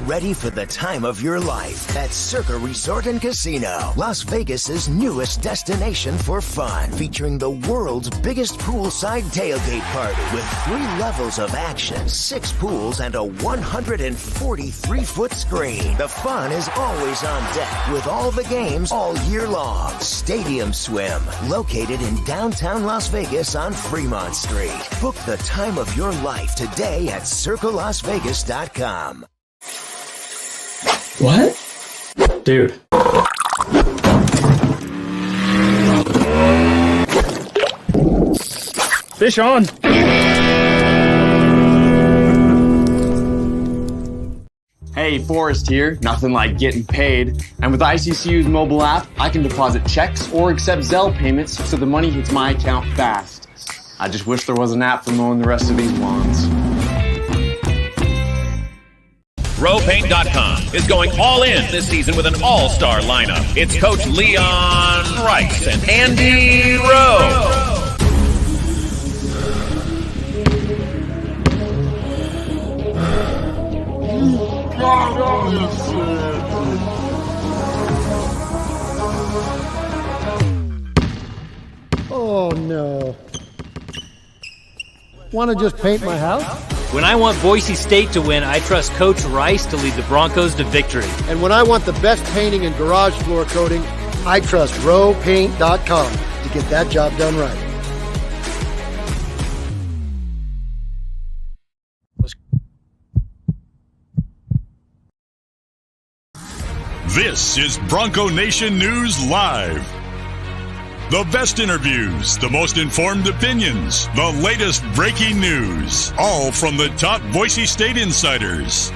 ready for the time of your life at Circa Resort and Casino, Las Vegas's newest destination for fun, featuring the world's biggest poolside tailgate party with 3 levels of action, 6 pools, and a 143-foot screen. The fun is always on deck with all the games all year long. Stadium Swim, located in downtown Las Vegas on Fremont Street. Book the time of your life today at circalasvegas.com. What? Dude. Fish on. Hey, Forrest here. Nothing like getting paid. And with ICCU's mobile app, I can deposit checks or accept Zelle payments so the money hits my account fast. I just wish there was an app for mowing the rest of these lawns. RowPaint.com is going all in this season with an all-star lineup. It's Coach Leon Rice and Andy Rowe. Oh no. Want to just paint my house? When I want Boise State to win, I trust Coach Rice to lead the Broncos to victory. And when I want the best painting and garage floor coating, I trust RowPaint.com to get that job done right. This is Bronco Nation News Live. The best interviews, the most informed opinions, the latest breaking news, all from the top Boise State insiders.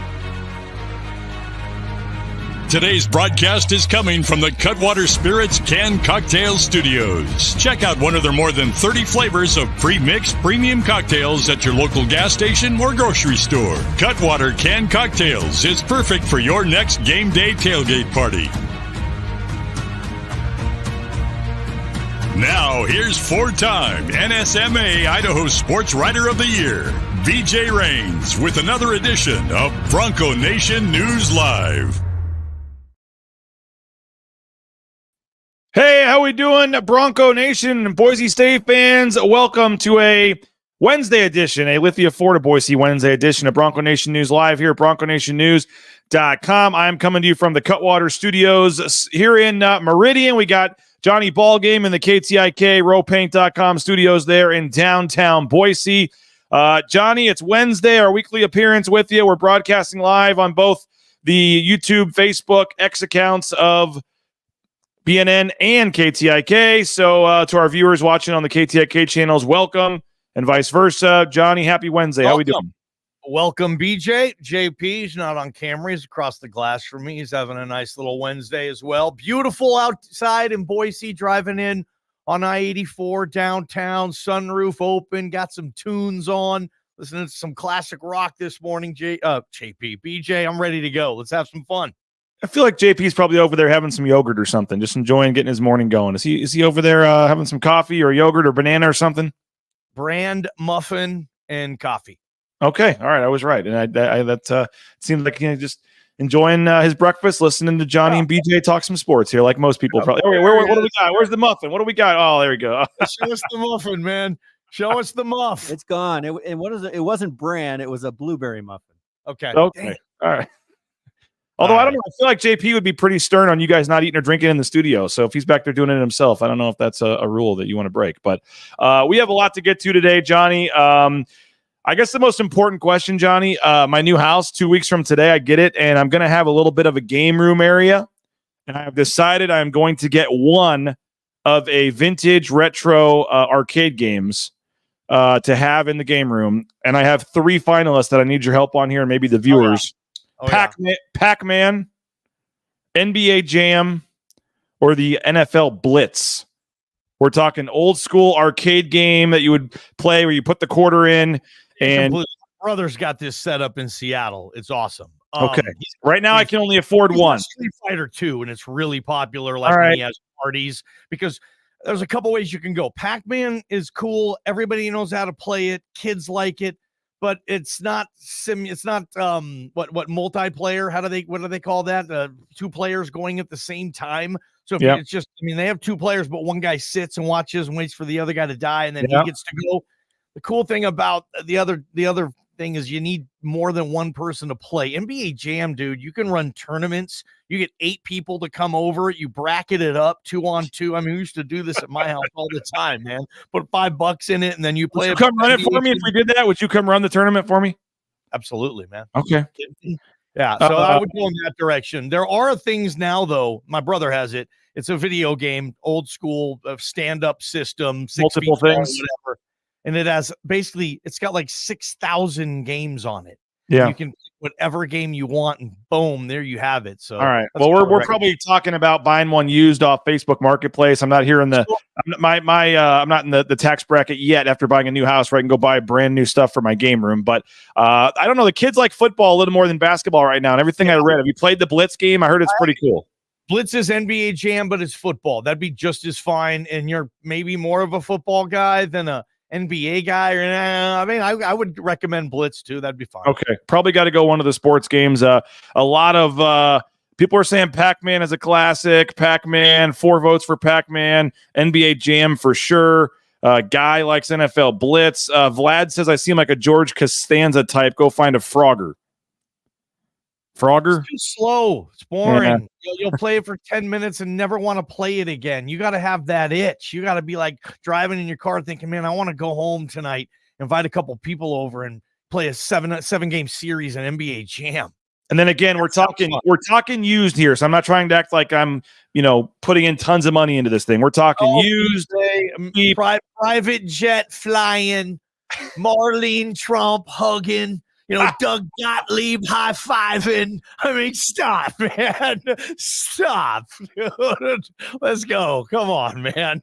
Today's broadcast is coming from the Cutwater Spirits Canned Cocktail Studios. Check out one of their more than 30 flavors of pre-mixed premium cocktails at your local gas station or grocery store. Cutwater Canned Cocktails is perfect for your next game day tailgate party. Now, here's 4-time NSMA Idaho Sports Writer of the Year, BJ Rains, with another edition of Bronco Nation News Live. Hey, how we doing, Bronco Nation and Boise State fans? Welcome to a Wednesday edition, a Lithia Florida Boise Wednesday edition of Bronco Nation News Live here at BroncoNationNews.com. I'm coming to you from the Cutwater Studios here in Meridian. We got Johnny Ballgame in the KTIK RowPaint.com studios there in downtown Boise. Johnny, it's Wednesday, our weekly appearance with you. We're broadcasting live on both the YouTube, Facebook, X accounts of BNN and KTIK. So to our viewers watching on the KTIK channels, welcome, and vice versa. Johnny, happy Wednesday. Welcome. How we doing? Welcome, BJ. JP's not on camera. He's across the glass from me. He's having a nice little Wednesday as well. Beautiful outside in Boise, driving in on I-84 downtown, sunroof open, got some tunes on, listening to some classic rock this morning. JP, BJ, I'm ready to go. Let's have some fun. I feel like JP's probably over there having some yogurt or something, just enjoying getting his morning going. Is he over there having some coffee or yogurt or banana or something? Brand, muffin, and coffee. Okay, all right, I was right, and that seems like just enjoying his breakfast, listening to Johnny and BJ talk some sports here, like most people probably. Wait, what do we got? Where's the muffin? What do we got? Oh, there we go. Show us the muffin, man. Show us the muff. It's gone. And what is it? It wasn't bran. It was a blueberry muffin. Okay. All right. Although I don't know, I feel like JP would be pretty stern on you guys not eating or drinking in the studio. So if he's back there doing it himself, I don't know if that's a rule that you want to break. But we have a lot to get to today, Johnny. I guess the most important question, Johnny, my new house 2 weeks from today, I get it, and I'm going to have a little bit of a game room area. And I have decided I'm going to get one of a vintage retro arcade games to have in the game room. And I have 3 finalists that I need your help on here, and maybe the viewers. Pac-Man, NBA Jam, or the NFL Blitz. We're talking old school arcade game that you would play where you put the quarter in. And my brother's got this set up in Seattle. It's awesome. Okay. Right now I can only afford one. Street Fighter 2, and it's really popular when he has parties, because there's a couple ways you can go. Pac-Man is cool. Everybody knows how to play it. Kids like it. but it's not what multiplayer. What do they call that? Two players going at the same time. So if it's just, they have two players, but one guy sits and watches and waits for the other guy to die, and then he gets to go. The cool thing about the other thing is you need more than one person to play. NBA Jam, dude, you can run tournaments. You get 8 people to come over. You bracket it up 2-on-2. We used to do this at my house all the time, man. Put $5 in it, and then you play. Would you come run it for me if we did that? Would you come run the tournament for me? Absolutely, man. Okay. Yeah, so I would go in that direction. There are things now, though. My brother has it. It's a video game, old school stand-up system, 6 multiple feet tall, things, whatever. And it has it's got like 6,000 games on it. Yeah. You can pick whatever game you want, and boom, there you have it. So, all right. Well, we're probably talking about buying one used off Facebook Marketplace. I'm not here in the I'm not in the tax bracket yet after buying a new house where I can go buy brand new stuff for my game room. But I don't know. The kids like football a little more than basketball right now. And everything I read, have you played the Blitz game? I heard it's pretty cool. Blitz is NBA Jam, but it's football. That'd be just as fine. And you're maybe more of a football guy than a NBA guy, or I would recommend Blitz too. That'd be fine. Okay, probably got to go one of the sports games. A lot of people are saying Pac-Man is a classic. Pac-Man, 4 votes for Pac-Man. NBA Jam for sure. Guy likes NFL Blitz. Vlad says I seem like a George Costanza type. Go find a Frogger. Frogger? It's too slow. It's boring. Yeah. You'll play it for 10 minutes and never want to play it again. You got to have that itch. You got to be like driving in your car thinking, man, I want to go home tonight, invite a couple people over and play a seven game series in NBA Jam. And then again, we're talking used here. So I'm not trying to act like I'm, putting in tons of money into this thing. We're talking used. Private jet flying, Marlene Trump hugging. Doug Gottlieb high-fiving. Stop, man. Stop. Dude. Let's go. Come on, man.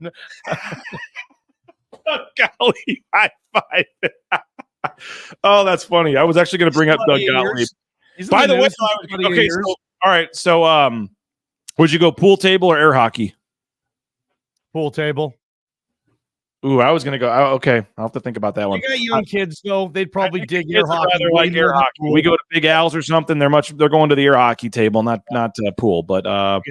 Doug Gottlieb high-fiving. Oh, that's funny. I was actually going to bring up Doug Gottlieb. By the way, okay, so, all right. So, would you go pool table or air hockey? Pool table. Ooh, I was going to go. Okay, I'll have to think about that one. You got young kids, though. They'd probably dig air hockey. Like air hockey. We go to Big Al's or something. They're going to the air hockey table, not pool. But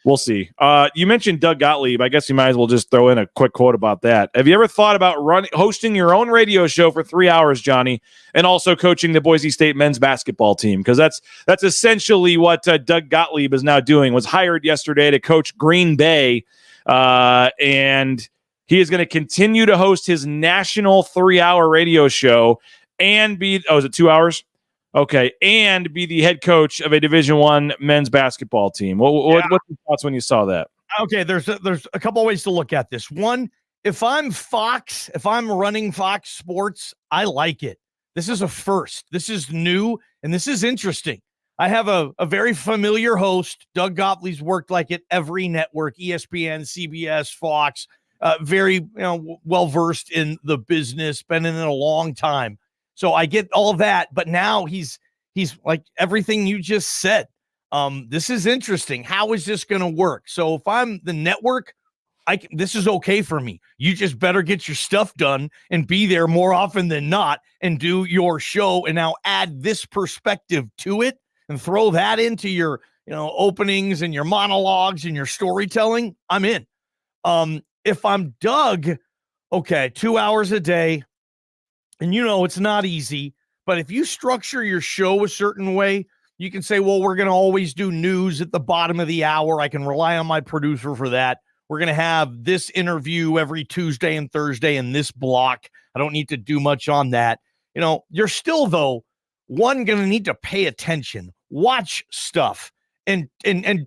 we'll see. You mentioned Doug Gottlieb. I guess you might as well just throw in a quick quote about that. Have you ever thought about hosting your own radio show for 3 hours, Johnny, and also coaching the Boise State men's basketball team? Because that's essentially what Doug Gottlieb is now doing. Was hired yesterday to coach Green Bay, and he is going to continue to host his national 3-hour radio show and be, is it 2 hours? Okay. And be the head coach of a Division I men's basketball team. What's your thoughts when you saw that? Okay. There's a couple of ways to look at this. One, if I'm running Fox Sports, I like it. This is a first. This is new, and this is interesting. I have a very familiar host. Doug Gottlieb's worked like at every network, ESPN, CBS, Fox. Very well-versed in the business, been in it a long time. So I get all that, but now he's like everything you just said. This is interesting. How is this going to work? So if I'm the network, this is okay for me. You just better get your stuff done and be there more often than not and do your show and now add this perspective to it and throw that into your, openings and your monologues and your storytelling. I'm in. If I'm Doug, okay, 2 hours a day, and it's not easy, but if you structure your show a certain way, you can say, well, we're going to always do news at the bottom of the hour. I can rely on my producer for that. We're going to have this interview every Tuesday and Thursday in this block. I don't need to do much on that. You're still, though, one, going to need to pay attention, watch stuff. And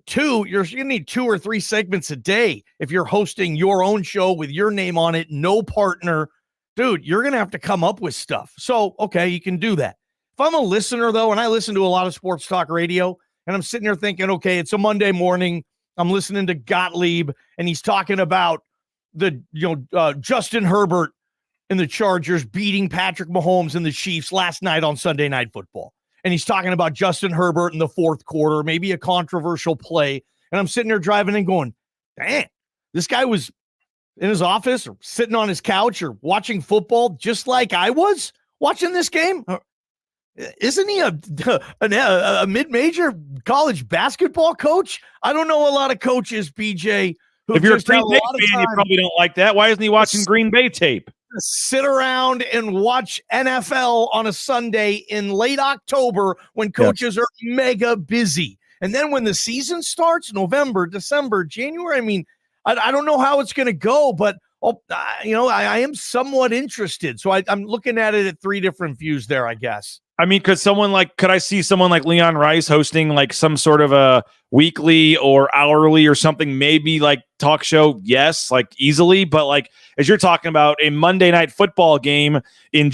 two, you're going to need 2 or 3 segments a day. If you're hosting your own show with your name on it, no partner, dude, you're going to have to come up with stuff. So, okay, you can do that. If I'm a listener, though, and I listen to a lot of sports talk radio, and I'm sitting there thinking, okay, it's a Monday morning. I'm listening to Gottlieb, and he's talking about the Justin Herbert and the Chargers beating Patrick Mahomes and the Chiefs last night on Sunday Night Football. And he's talking about Justin Herbert in the fourth quarter, maybe a controversial play. And I'm sitting there driving and going, dang, this guy was in his office or sitting on his couch or watching football just like I was. watching this game? Isn't he a mid-major college basketball coach? I don't know a lot of coaches, BJ. If you're a Green Bay fan, you probably don't like that. Why isn't he watching Green Bay tape? Sit around and watch NFL on a Sunday in late October when coaches are mega busy. And then when the season starts, November, December, January, I mean, I don't know how it's going to go, but I am somewhat interested. So I'm looking at it at three different views there, I guess. I mean, could I see someone like Leon Rice hosting like some sort of a weekly or hourly or something, maybe like talk show? Yes, like easily. But like, as you're talking about a Monday night football game in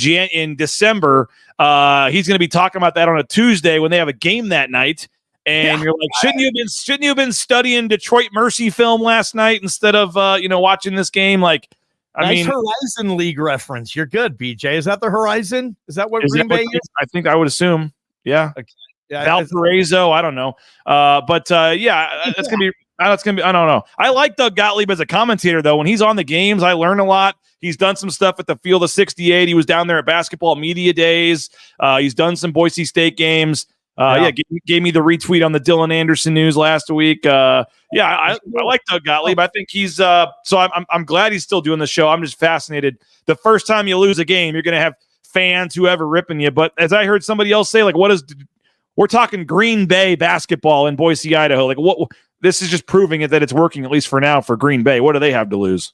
December, he's going to be talking about that on a Tuesday when they have a game that night. And you're like, shouldn't you have been studying Detroit Mercy film last night instead of, watching this game? Like, I mean, Horizon League reference. You're good, BJ. Is that the Horizon? Is that what Green Bay is? I think I would assume. Yeah. Okay. Yeah, Valparaiso. I don't know. That's gonna be. I don't know. I like Doug Gottlieb as a commentator though. When he's on the games, I learn a lot. He's done some stuff at the Field of 68. He was down there at Basketball Media Days. He's done some Boise State games. Gave me the retweet on the Dylan Anderson news last week. I like Doug Gottlieb. I think he's so I'm glad he's still doing the show. I'm just fascinated. The first time you lose a game, you're going to have fans, whoever, ripping you. But as I heard somebody else say, like, we're talking Green Bay basketball in Boise, Idaho. Like, what? This is just proving it that it's working, at least for now, for Green Bay. What do they have to lose?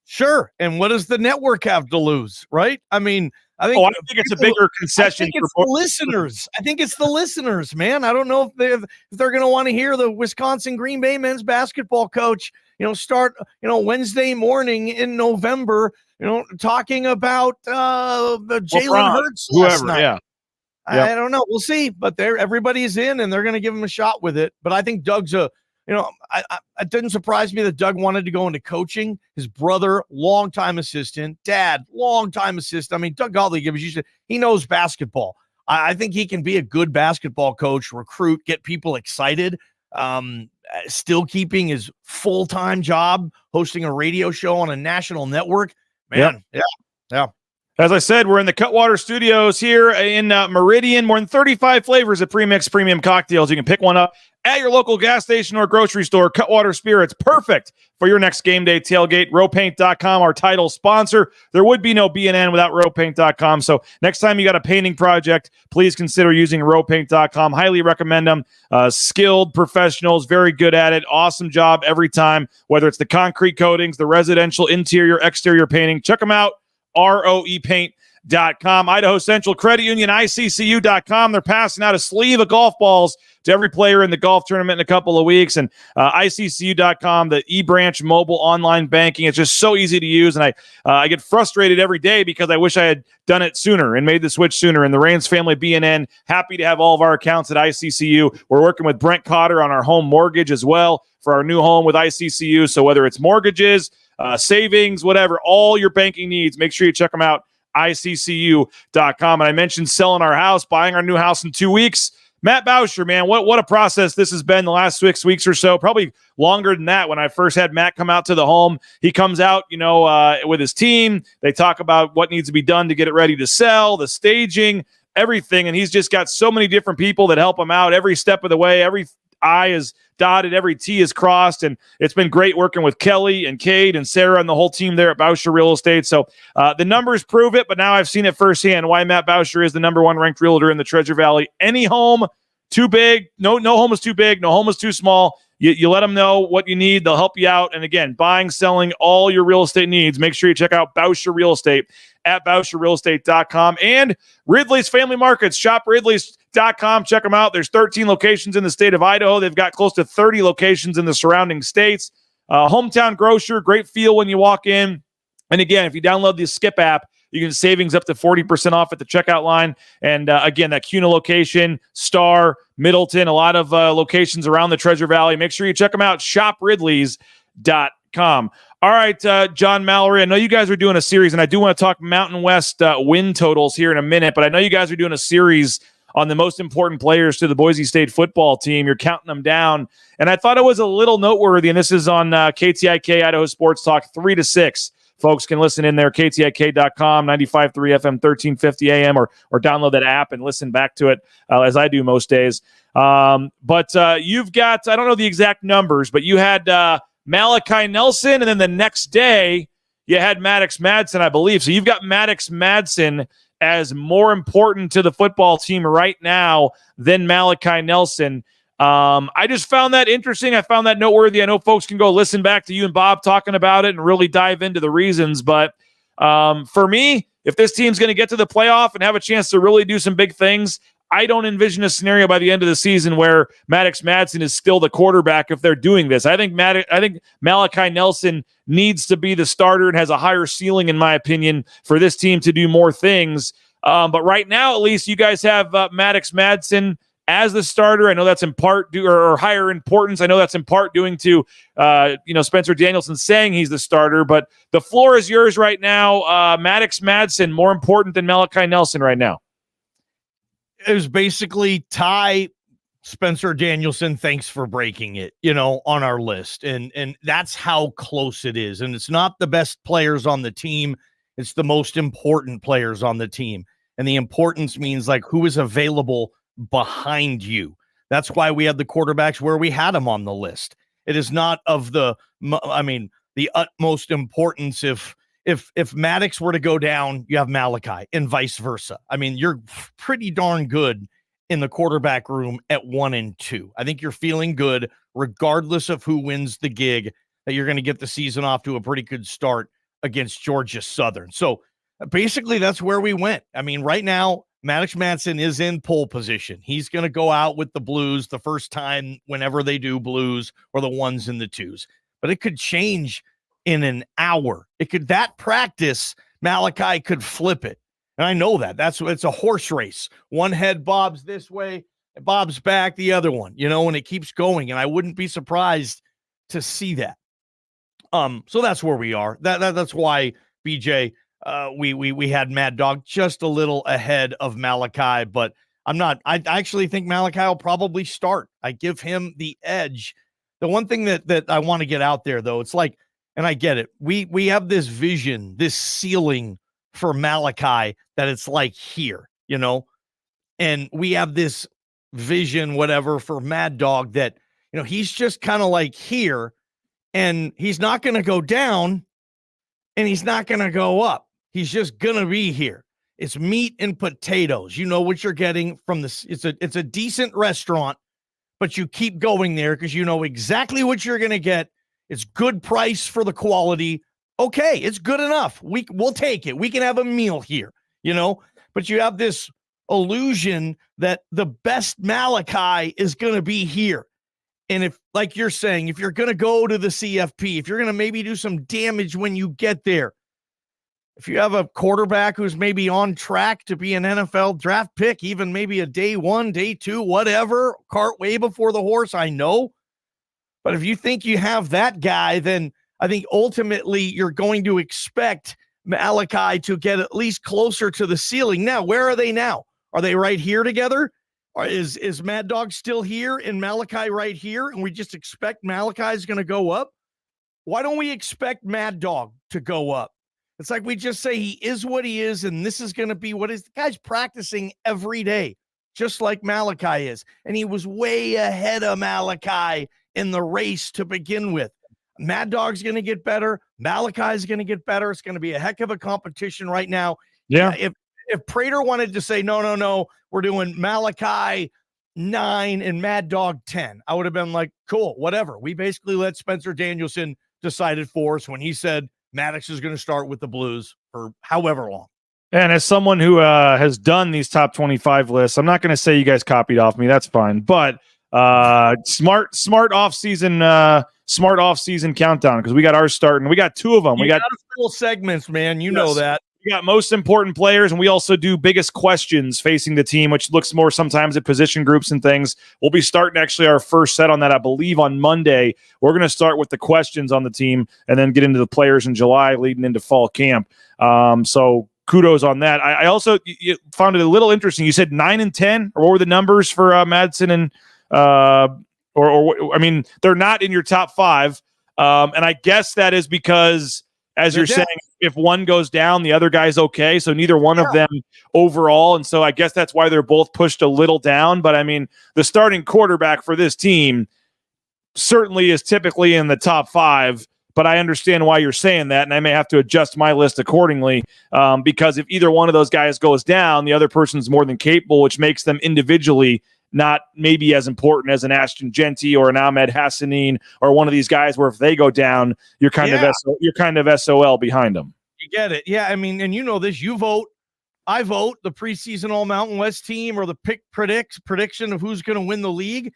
Sure. And what does the network have to lose? Right. I mean, I think it's a bigger concession. I think it's the listeners. I think it's the listeners, man. I don't know if they're going to want to hear the Wisconsin Green Bay men's basketball coach, start, Wednesday morning in November, talking about the Jalen Hurts last night. Yeah. I don't know. We'll see. But everybody's in, and they're going to give him a shot with it. But I think Doug's it didn't surprise me that Doug wanted to go into coaching. His brother, longtime assistant, dad, longtime assistant. I mean, Doug Gottlieb, he knows basketball. I think he can be a good basketball coach, recruit, get people excited, still keeping his full-time job, hosting a radio show on a national network. Man, yeah. As I said, we're in the Cutwater Studios here in Meridian. More than 35 flavors of pre-mixed premium cocktails. You can pick one up at your local gas station or grocery store. Cutwater Spirits, perfect for your next game day tailgate. Rowpaint.com, our title sponsor. There would be no BNN without Rowpaint.com. So next time you got a painting project, please consider using Rowpaint.com. Highly recommend them. Skilled professionals, very good at it. Awesome job every time, whether it's the concrete coatings, the residential interior, exterior painting. Check them out. ROEpaint.com. Idaho Central Credit Union, ICCU.com. They're passing out a sleeve of golf balls to every player in the golf tournament in a couple of weeks. And ICCU.com, the eBranch mobile online banking. It's just so easy to use. And I get frustrated every day because I wish I had done it sooner and made the switch sooner. And the Rains family BNN, happy to have all of our accounts at ICCU. We're working with Brent Cotter on our home mortgage as well for our new home with ICCU. So whether it's mortgages, savings, whatever, all your banking needs, make sure you check them out, ICCU.com. And I mentioned selling our house, buying our new house in 2 weeks. Matt Bauscher, man, what a process this has been the last 6 weeks or so, probably longer than that. When I first had Matt come out to the home, he comes out, with his team. They talk about what needs to be done to get it ready to sell, the staging, everything. And he's just got so many different people that help him out every step of the way. Every I is dotted, every T is crossed, and it's been great working with Kelly and Cade and Sarah and the whole team there at Bauscher Real Estate. So the numbers prove it, but now I've seen it firsthand why Matt Bauscher is the number one ranked realtor in the Treasure Valley. Any home too big, no home is too big, no home is too small. You let them know what you need. They'll help you out. And again, buying, selling, all your real estate needs. Make sure you check out Bauscher Real Estate at BauscherRealEstate.com and Ridley's Family Markets. Shop Ridley's.com. Check them out. There's 13 locations in the state of Idaho. They've got close to 30 locations in the surrounding states. Hometown grocer, great feel when you walk in. And again, if you download the Skip app, you can savings up to 40% off at the checkout line. And again, that Kuna location, Star, Middleton, a lot of locations around the Treasure Valley. Make sure you check them out. ShopRidleys.com. All right, John Mallory, I know you guys are doing a series, and I do want to talk Mountain West win totals here in a minute, but I know you guys are doing a series on the most important players to the Boise State football team. You're counting them down. And I thought it was a little noteworthy, and this is on KTIK, Idaho Sports Talk, 3-6. folks can listen in there, KTIK.com, 95.3 FM, 1350 AM, or download that app and listen back to it as I do most days. But you've got, I don't know the exact numbers, but you had Malachi Nelson, and then the next day you had Maddox Madsen, I believe. So you've got Maddox Madsen as more important to the football team right now than Malachi Nelson. I just found that interesting. I found that noteworthy. I know folks can go listen back to you and Bob talking about it and really dive into the reasons. But for me, if this team's going to get to the playoff and have a chance to really do some big things, I don't envision a scenario by the end of the season where Maddox Madsen is still the quarterback if they're doing this. I think Malachi Nelson needs to be the starter and has a higher ceiling, in my opinion, for this team to do more things. But right now, at least, you guys have Maddox Madsen as the starter. I know that's in part or higher importance. I know that's in part due to Spencer Danielson saying he's the starter. But the floor is yours right now. Maddox Madsen more important than Malachi Nelson right now. It was basically Ty Spencer Danielson, thanks for breaking it, on our list. And that's how close it is. And it's not the best players on the team. It's the most important players on the team. And the importance means like who is available behind you. That's why we had the quarterbacks where we had them on the list. It is not of the utmost importance. If Maddox were to go down, you have Malachi and vice versa. I mean, you're pretty darn good in the quarterback room at 1 and 2. I think you're feeling good regardless of who wins the gig, that you're going to get the season off to a pretty good start against Georgia Southern. So basically that's where we went. I mean, right now, Maddox Madsen is in pole position. He's going to go out with the Blues the first time whenever they do Blues or the 1s and the 2s. But it could change in an hour. That practice, Malachi could flip it. And I know that. It's a horse race. One head bobs this way, bobs back the other one, and it keeps going. And I wouldn't be surprised to see that. So that's where we are. That's why, BJ, we had Mad Dog just a little ahead of Malachi, but I actually think Malachi will probably start. I give him the edge. The one thing that I want to get out there, though, it's like, and I get it. We have this vision, this ceiling for Malachi that it's like here, and we have this vision, whatever, for Mad Dog that, he's just kind of like here, and he's not going to go down and he's not going to go up. He's just going to be here. It's meat and potatoes. You know what you're getting from this. It's a decent restaurant, but you keep going there because you know exactly what you're going to get. It's good price for the quality. Okay, it's good enough. We'll take it. We can have a meal here, but you have this illusion that the best Malachi is going to be here. And if, like you're saying, if you're going to go to the CFP, if you're going to maybe do some damage when you get there, if you have a quarterback who's maybe on track to be an NFL draft pick, even maybe a day 1, day 2, whatever, cart way before the horse, I know. But if you think you have that guy, then I think ultimately you're going to expect Malachi to get at least closer to the ceiling. Now, where are they now? Are they right here together? Or is Mad Dog still here and Malachi right here? And we just expect Malachi is going to go up? Why don't we expect Mad Dog to go up? It's like we just say he is what he is, and this is going to be what is. The guy's practicing every day, just like Malachi is. And he was way ahead of Malachi in the race to begin with. Mad Dog's going to get better. Malachi's going to get better. It's going to be a heck of a competition right now. Yeah. If Prater wanted to say, no, we're doing Malachi 9 and Mad Dog 10, I would have been like, cool, whatever. We basically let Spencer Danielson decide it for us when he said Maddox is going to start with the Blues for however long. And as someone who has done these top 25 lists, I'm not going to say you guys copied off me. That's fine. But smart off-season countdown, because we got ours starting. We got 2 of them. We got full segments, man. You know that. We got most important players, and we also do biggest questions facing the team, which looks more sometimes at position groups and things. We'll be starting actually our first set on that, I believe, on Monday. We're going to start with the questions on the team and then get into the players in July leading into fall camp. So kudos on that. I also found it a little interesting. You said 9 and 10, or what were the numbers for Madsen and I mean, they're not in your top 5. And I guess that is because as you're saying, if one goes down, the other guy's okay. So neither one of them overall. And so I guess that's why they're both pushed a little down. But I mean, the starting quarterback for this team certainly is typically in the top 5. But I understand why you're saying that, and I may have to adjust my list accordingly because if either one of those guys goes down, the other person's more than capable, which makes them individually not maybe as important as an Ashton Genty or an Ahmed Hassanin or one of these guys where if they go down, you're kind of SOL behind them. You get it. Yeah, I mean, and you know this, you vote, I vote, the preseason All Mountain West team or the prediction of who's going to win the league.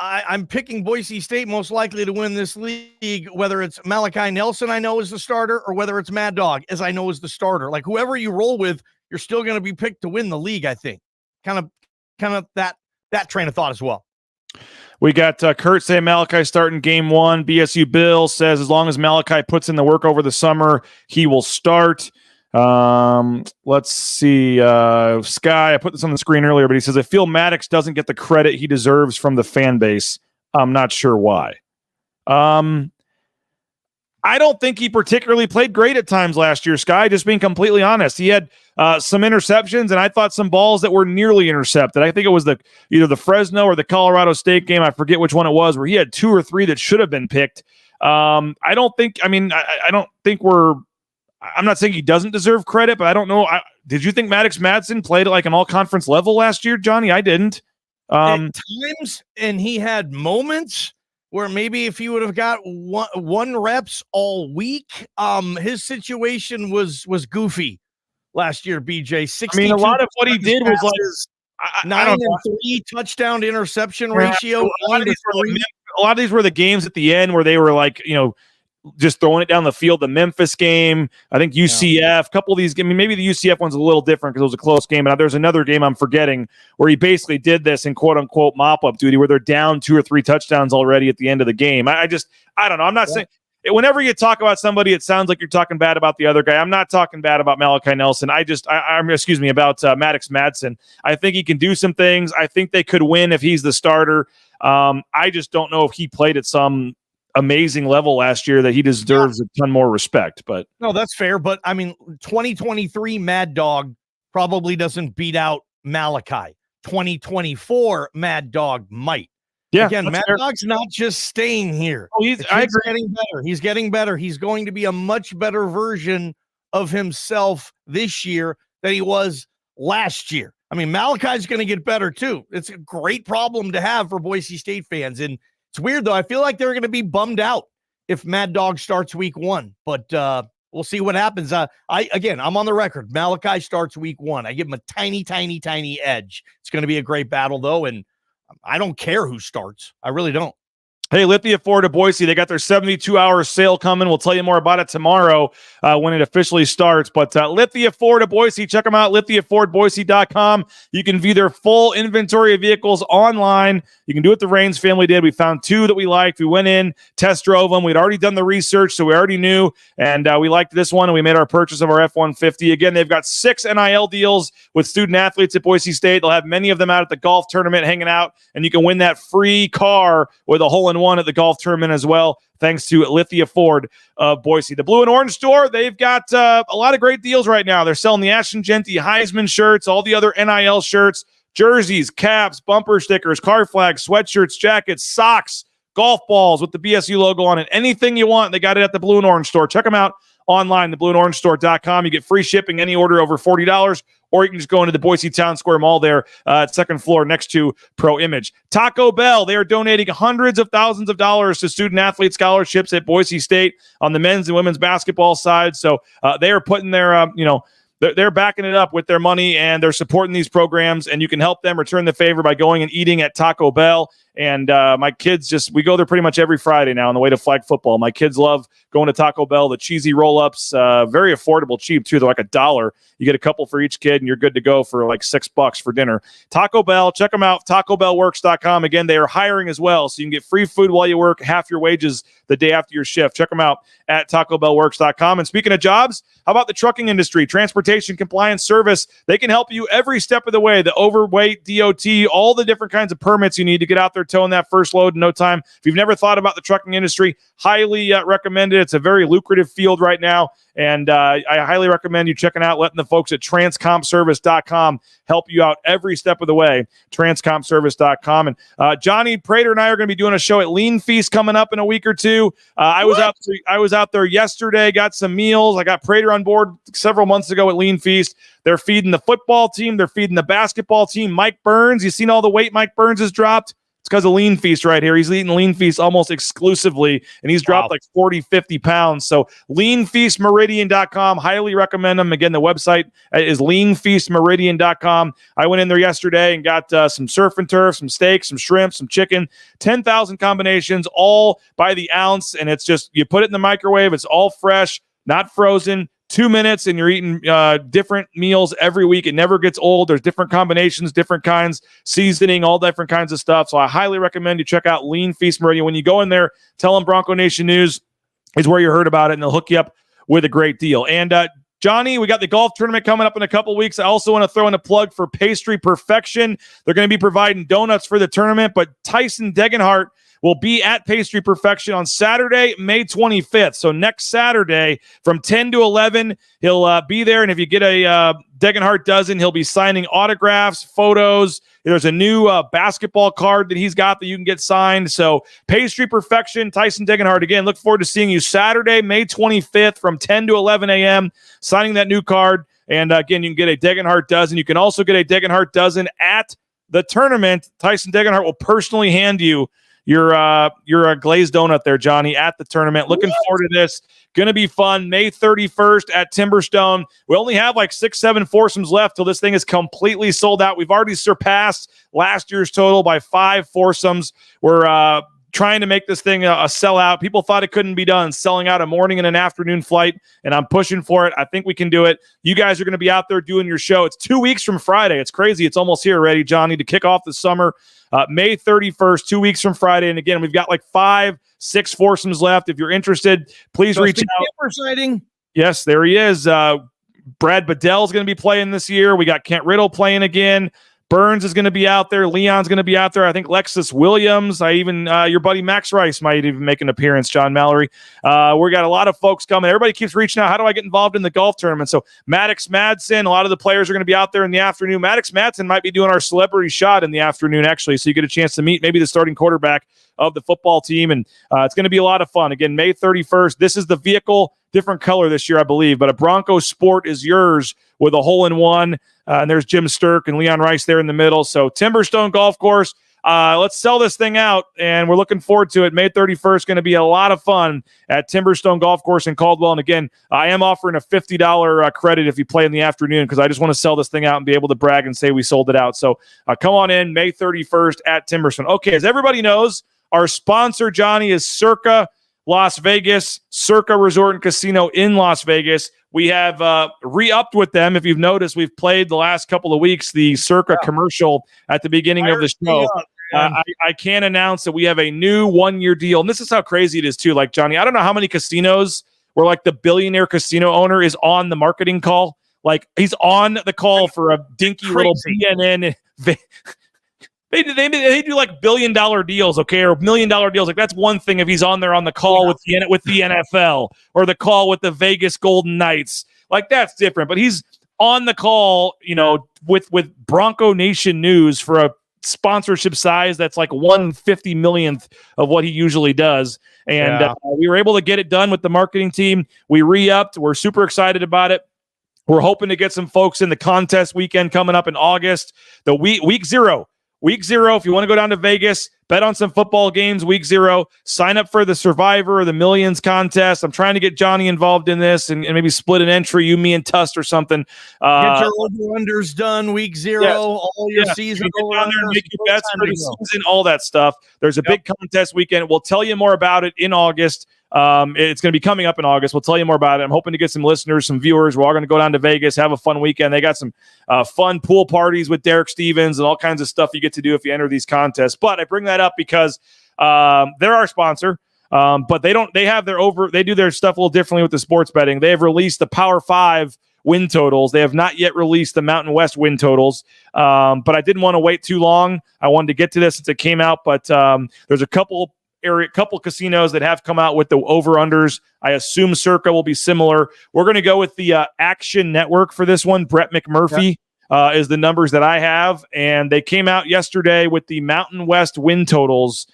I'm picking Boise State most likely to win this league, whether it's Malachi Nelson I know is the starter or whether it's Mad Dog as I know is the starter. Like whoever you roll with, you're still going to be picked to win the league, I think. Kind of that train of thought as well. We got Kurt saying Malachi starting game 1. BSU Bill says as long as Malachi puts in the work over the summer, he will start. Let's see. Sky, I put this on the screen earlier, but he says, I feel Maddox doesn't get the credit he deserves from the fan base. I'm not sure why. I don't think he particularly played great at times last year, Sky, just being completely honest. He had some interceptions, and I thought some balls that were nearly intercepted. I think it was either the Fresno or the Colorado State game. I forget which one it was, where he had 2 or 3 that should have been picked. I don't think I'm not saying he doesn't deserve credit, but I don't know. Did you think Maddox Madsen played at like an all-conference level last year, Johnny? I didn't. At times, and he had moments where maybe if he would have got one reps all week, his situation was goofy last year, BJ. I mean, a lot of what he did was like 9-3 touchdown to interception ratio. A lot of these were the games at the end where they were like, just throwing it down the field. The Memphis game, I think UCF, a couple of these. I mean, maybe the UCF one's a little different because it was a close game. And there's another game I'm forgetting where he basically did this in quote unquote mop up duty, where they're down 2 or 3 touchdowns already at the end of the game. I don't know. I'm not saying. Whenever you talk about somebody, it sounds like you're talking bad about the other guy. I'm not talking bad about Malachi Nelson. About Maddox Madsen. I think he can do some things. I think they could win if he's the starter. I just don't know if he played at some amazing level last year that he deserves a ton more respect. But no, that's fair. But I mean, 2023 Mad Dog probably doesn't beat out Malachi. 2024 Mad Dog might. Yeah, again, Mad Dog's not just staying here. Oh, he's getting better. He's getting better. He's going to be a much better version of himself this year than he was last year. I mean, Malachi's going to get better too. It's a great problem to have for Boise State fans. And it's weird, though. I feel like they're going to be bummed out if Mad Dog starts week 1, but we'll see what happens. I'm on the record. Malachi starts week 1. I give him a tiny, tiny, tiny edge. It's going to be a great battle, though, and I don't care who starts. I really don't. Hey, Lithia Ford of Boise, they got their 72-hour sale coming. We'll tell you more about it tomorrow when it officially starts. But Lithia Ford of Boise, check them out, lithiafordboise.com. You can view their full inventory of vehicles online. You can do what the Raines family did. We found 2 that we liked. We went in, test drove them. We'd already done the research, so we already knew. And we liked this one, and we made our purchase of our F-150. Again, they've got 6 NIL deals with student athletes at Boise State. They'll have many of them out at the golf tournament hanging out, and you can win that free car with a hole-in-one at the golf tournament as well, thanks to Lithia Ford of Boise. The Blue and Orange store, they've got a lot of great deals right now. They're selling the Ashton Genty Heisman shirts, all the other NIL shirts, jerseys, caps, bumper stickers, car flags, sweatshirts, jackets, socks, golf balls with the BSU logo on it. Anything you want, they got it at the Blue and Orange store. Check them out online, theblueandorangestore.com. You get free shipping any order over $40, or you can just go into the Boise Town Square Mall there, second floor next to Pro Image. Taco Bell, they are donating hundreds of thousands of dollars to student athlete scholarships at Boise State on the men's and women's basketball side. So they are putting their, they're backing it up with their money, and they're supporting these programs, and you can help them return the favor by going and eating at Taco Bell. And my kids we go there pretty much every Friday now on the way to flag football. My kids love going to Taco Bell, the cheesy roll-ups, very affordable, cheap too. They're like $1. You get a couple for each kid, and you're good to go for like $6 for dinner. Taco Bell, check them out, TacoBellWorks.com. Again, they are hiring as well, so you can get free food while you work, half your wages the day after your shift. Check them out at TacoBellWorks.com. And speaking of jobs, how about the trucking industry? Transportation Compliance Service. They can help you every step of the way. The overweight, DOT, all the different kinds of permits you need to get out there there towing that first load in no time. If you've never thought about the trucking industry, highly recommend it. It's a very lucrative field right now. And I highly recommend you checking out, letting the folks at transcompservice.com help you out every step of the way. Transcompservice.com. And Johnny Prater and I are going to be doing a show at Lean Feast coming up in a week or two. I was out there yesterday, got some meals. I got Prater on board several months ago at Lean Feast. They're feeding the football team. They're feeding the basketball team. Mike Burns, you seen all the weight Mike Burns has dropped? It's because of Lean Feast right here. He's eating Lean Feast almost exclusively, and he's dropped like 40, 50 pounds. So leanfeastmeridian.com, highly recommend them. Again, the website is leanfeastmeridian.com. I went in there yesterday and got some surf and turf, some steak, some shrimp, some chicken, 10,000 combinations, all by the ounce. And it's just, you put it in the microwave. It's all fresh, not frozen. 2 minutes, and you're eating different meals every week. It never gets old. There's different combinations, different kinds, seasoning, all different kinds of stuff. So I highly recommend you check out Lean Feast Meridian. When you go in there, tell them Bronco Nation News is where you heard about it, and they'll hook you up with a great deal. And Johnny, we got the golf tournament coming up in a couple weeks. I also want to throw in a plug for Pastry Perfection. They're going to be providing donuts for the tournament, but Tyson Degenhart will be at Pastry Perfection on Saturday, May 25th. So next Saturday from 10 to 11, he'll be there. And if you get a Degenhart dozen, he'll be signing autographs, photos. There's a new basketball card that he's got that you can get signed. So Pastry Perfection, Tyson Degenhart. Again, look forward to seeing you Saturday, May 25th from 10 to 11 a.m., signing that new card. And again, you can get a Degenhart dozen. You can also get a Degenhart dozen at the tournament. Tyson Degenhart will personally hand you your glazed donut there, Johnny, at the tournament. Looking forward to this. Going to be fun. May 31st at Timberstone. We only have like 6-7 foursomes left till this thing is completely sold out. We've already surpassed last year's total by 5 foursomes. We're trying to make this thing a sellout. People thought it couldn't be done, selling out a morning and an afternoon flight, and I'm pushing for it. I think we can do it. You guys are going to be out there doing your show. It's 2 weeks from Friday. It's crazy. It's almost here already, Johnny, to kick off the summer. May 31st, 2 weeks from Friday. And again, we've got like 5-6 foursomes left. If you're interested, please reach out. Sighting. Yes, there he is. Brad Bedell's going to be playing this year. We got Kent Riddle playing again. Burns is going to be out there. Leon's going to be out there. I think Lexus Williams. Your buddy Max Rice might even make an appearance, John Mallory. We got a lot of folks coming. Everybody keeps reaching out. How do I get involved in the golf tournament? So Maddox Madsen, a lot of the players are going to be out there in the afternoon. Maddox Madsen might be doing our celebrity shot in the afternoon, actually. So you get a chance to meet maybe the starting quarterback of the football team. And it's going to be a lot of fun. Again, May 31st. This is the vehicle, different color this year, I believe, but a Bronco Sport is yours with a hole-in-one. And there's Jim Sturk and Leon Rice there in the middle. So Timberstone Golf Course, let's sell this thing out, and we're looking forward to it. May 31st, going to be a lot of fun at Timberstone Golf Course in Caldwell. And again, I am offering a $50 credit if you play in the afternoon, because I just want to sell this thing out and be able to brag and say we sold it out. So come on in, May 31st at Timberstone. Okay, as everybody knows, our sponsor, Johnny, is Circa Las Vegas, Circa Resort and Casino in Las Vegas. We have re-upped with them. If you've noticed, we've played the last couple of weeks the Circa commercial at the beginning of the show. I can announce that we have a new 1-year deal. And this is how crazy it is, too. Like, Johnny, I don't know how many casinos where, like, the billionaire casino owner is on the marketing call. Like, he's on the call for a dinky little BNN. They do like $1 billion deals, okay, or $1 million deals. Like, that's one thing if he's on there on the call with the NFL or the call with the Vegas Golden Knights. Like, that's different. But he's on the call, with Bronco Nation News for a sponsorship size that's like 1/50 millionth of what he usually does. And we were able to get it done with the marketing team. We re-upped. We're super excited about it. We're hoping to get some folks in the contest weekend coming up in August. The week zero. Week 0, if you want to go down to Vegas, bet on some football games, week 0, sign up for the Survivor or the Millions contest. I'm trying to get Johnny involved in this and maybe split an entry, you, me, and Tust or something. Get your over-unders done, week 0, all your season over-unders. Make your bets for the season, all that stuff. There's a big contest weekend. We'll tell you more about it in August. It's going to be coming up in August. We'll tell you more about it. I'm hoping to get some listeners, some viewers. We're all going to go down to Vegas, have a fun weekend. They got some fun pool parties with Derek Stevens and all kinds of stuff you get to do if you enter these contests. But I bring that up because they're our sponsor. But they do their stuff a little differently with the sports betting. They have released the Power 5 win totals. They have not yet released the Mountain West win totals, but I didn't want to wait too long. I wanted to get to this since it came out, but there's a couple casinos that have come out with the over-unders. I assume Circa will be similar. We're going to go with the Action Network for this one. Brett McMurphy is the numbers that I have, and they came out yesterday with the Mountain West win totals,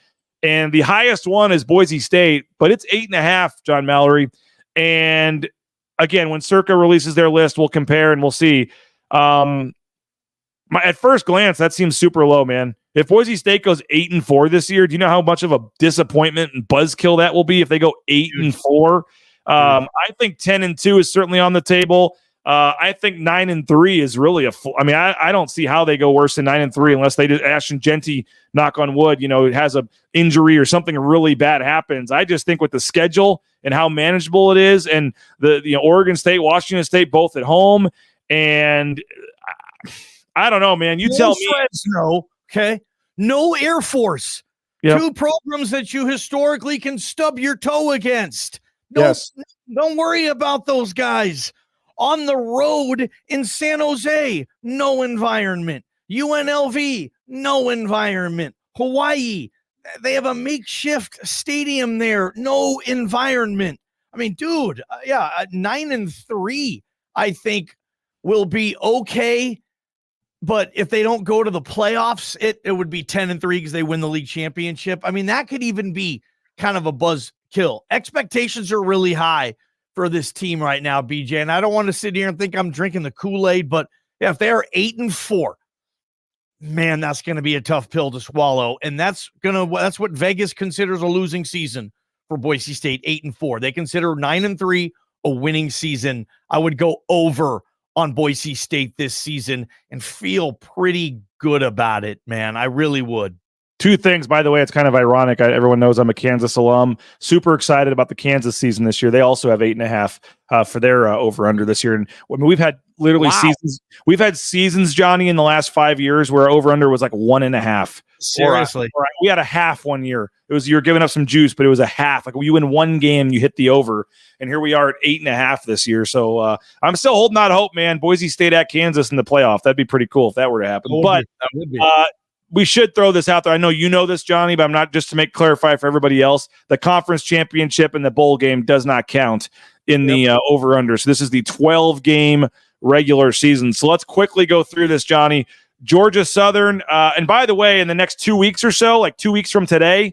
and the highest one is Boise State, but it's 8.5, John Mallory. And again, when Circa releases their list, we'll compare and we'll see. At first glance, that seems super low, man. If Boise State goes 8-4 this year, do you know how much of a disappointment and buzzkill that will be if they go 8-4? I think 10-2 is certainly on the table. I think 9-3 is really I don't see how they go worse than 9-3 unless they did Ashton Genty, knock on wood, has a injury or something really bad happens. I just think with the schedule and how manageable it is, and the Oregon State, Washington State, both at home, and I don't know, man. You tell me. No, okay. No Air Force. Yep. Two programs that you historically can stub your toe against. Don't worry about those guys. On the road in San Jose, no environment. UNLV, no environment. Hawaii, they have a makeshift stadium there, no environment. I mean, dude, 9-3, I think, will be okay. But if they don't go to the playoffs, it would be 10-3 because they win the league championship. I mean, that could even be kind of a buzz kill. Expectations are really high for this team right now, BJ. And I don't want to sit here and think I'm drinking the Kool-Aid, but if they are 8-4, man, that's going to be a tough pill to swallow. And that's what Vegas considers a losing season for Boise State, 8-4. They consider 9-3 a winning season. I would go over on Boise State this season and feel pretty good about it, man. I really would. Two things, by the way, it's kind of ironic. Everyone knows I'm a Kansas alum. Super excited about the Kansas season this year. They also have 8.5 for their over-under this year. And I mean, we've had literally seasons. We've had seasons, Johnny, in the last 5 years where over-under was like 1.5. Seriously. Or we had a half one year. It was you're giving up some juice, but it was a half. Like you win one game, you hit the over. And here we are at 8.5 this year. So I'm still holding out hope, man. Boise State at Kansas in the playoff. That'd be pretty cool if that were to happen. That would be. We should throw this out there. I know you know this, Johnny, but I'm not, just to clarify for everybody else. The conference championship and the bowl game does not count in the over-under. So this is the 12-game regular season. So let's quickly go through this, Johnny. Georgia Southern. And by the way, in the next 2 weeks or so, like 2 weeks from today,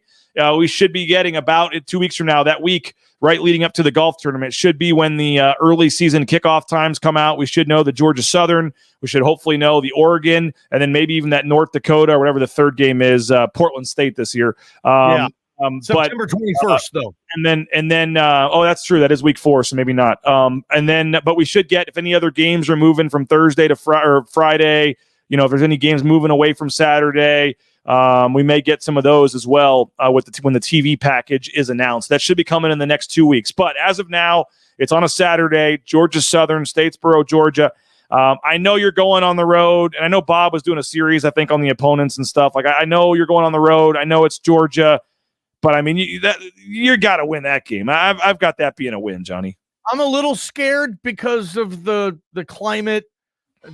we should be getting about 2 weeks from now, that week, right leading up to the golf tournament, should be when the early season kickoff times come out. We should know the Georgia Southern. We should hopefully know the Oregon, and then maybe even that North Dakota or whatever the third game is, Portland State this year. September 21st, though. And then that's true. That is week 4, so maybe not. But we should get, if any other games are moving from Thursday to Friday, if there's any games moving away from Saturday, we may get some of those as well when the TV package is announced. That should be coming in the next 2 weeks. But as of now, it's on a Saturday, Georgia Southern, Statesboro, Georgia. I know you're going on the road, and I know Bob was doing a series, I think, on the opponents and stuff. Like, I know you're going on the road. I know it's Georgia, but I mean, you got to win that game. I've got that being a win, Johnny. I'm a little scared because of the climate.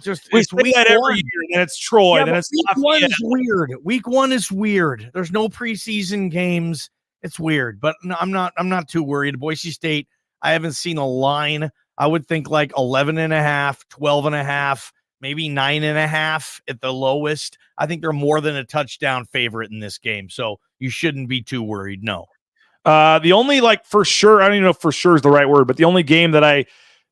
It's week that every year, and it's Troy. Yeah, then it's week 1 is weird. Week 1 is weird. There's no preseason games. It's weird, but I'm not too worried. Boise State, I haven't seen a line. I would think like 11.5, 12.5, maybe 9.5 at the lowest. I think they're more than a touchdown favorite in this game, so you shouldn't be too worried. No. The only for sure, I don't even know if for sure is the right word, but the only game that I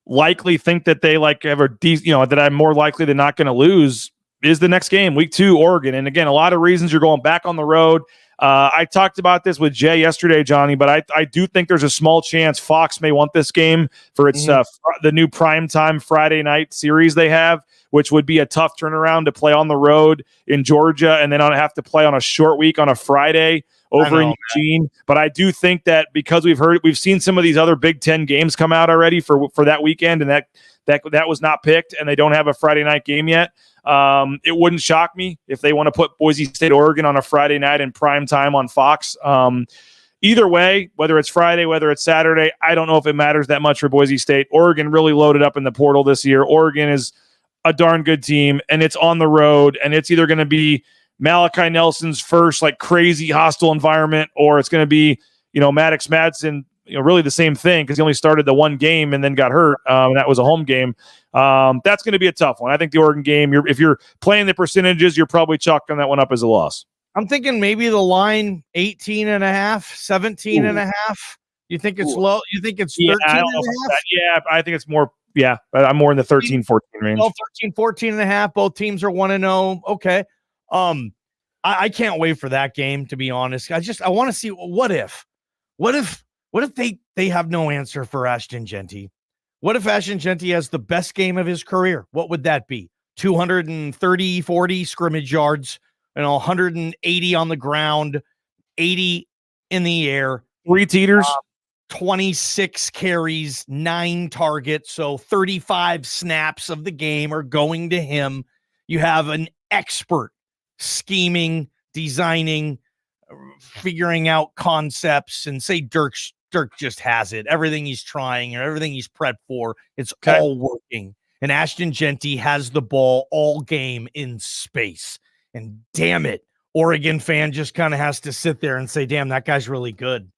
likely think that they have that I'm more likely than not going to lose is the next game, week 2, Oregon. And again, a lot of reasons you're going back on the road. I talked about this with Jay yesterday, Johnny, but I do think there's a small chance Fox may want this game for its the new primetime Friday night series they have, which would be a tough turnaround to play on the road in Georgia and then have to play on a short week on a Friday over in Eugene. But I do think that because we've seen some of these other Big Ten games come out already for that weekend, and that was not picked, and they don't have a Friday night game yet. It wouldn't shock me if they want to put Boise State, Oregon on a Friday night in prime time on Fox. either way, whether it's Friday, whether it's Saturday, I don't know if it matters that much for Boise State. Oregon really loaded up in the portal this year. Oregon is a darn good team, and it's on the road, and it's either going to be Malachi Nelson's first like crazy hostile environment, or it's going to be, Maddox Madsen, really the same thing because he only started the one game and then got hurt, and that was a home game. That's going to be a tough one. I think the Oregon game, if you're playing the percentages, you're probably chalking that one up as a loss. I'm thinking maybe the line 18.5, 17.5. You think it's low? You think it's 13 and a half? Yeah, I think it's more. Yeah, I'm more in the 13, 14 range. 13, 14 and a half. Both teams are 1-0. Okay. I can't wait for that game, to be honest. I want to see what if they have no answer for Ashton Genty? What if Ashton Genty has the best game of his career? What would that be? 230, 40 scrimmage yards, 180 on the ground, 80 in the air. 3 teeters. 26 carries, 9 targets, so 35 snaps of the game are going to him. You have an expert scheming, designing, figuring out concepts, and say Dirk just has it. Everything he's trying or everything he's prepped for, it's all working. And Ashton Genty has the ball all game in space. And damn it, Oregon fan just kind of has to sit there and say, damn, that guy's really good.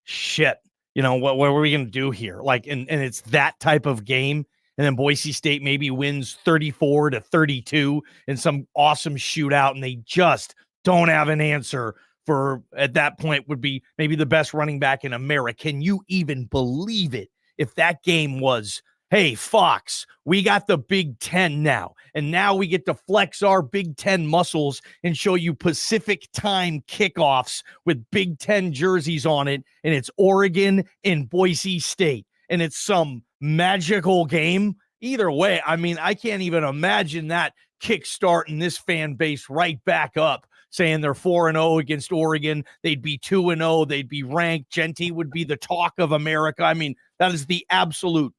Shit. What are we going to do here? And it's that type of game. And then Boise State maybe wins 34-32 in some awesome shootout. And they just don't have an answer for, at that point, would be maybe the best running back in America. Can you even believe it? If that game was, hey, Fox, we got the Big Ten now. And now we get to flex our Big Ten muscles and show you Pacific time kickoffs with Big Ten jerseys on it. And it's Oregon and Boise State. And it's some magical game. Either way, I can't even imagine that kickstarting this fan base right back up, saying they're 4-0 against Oregon. They'd be 2-0. They'd be ranked. Genty would be the talk of America. That is the absolute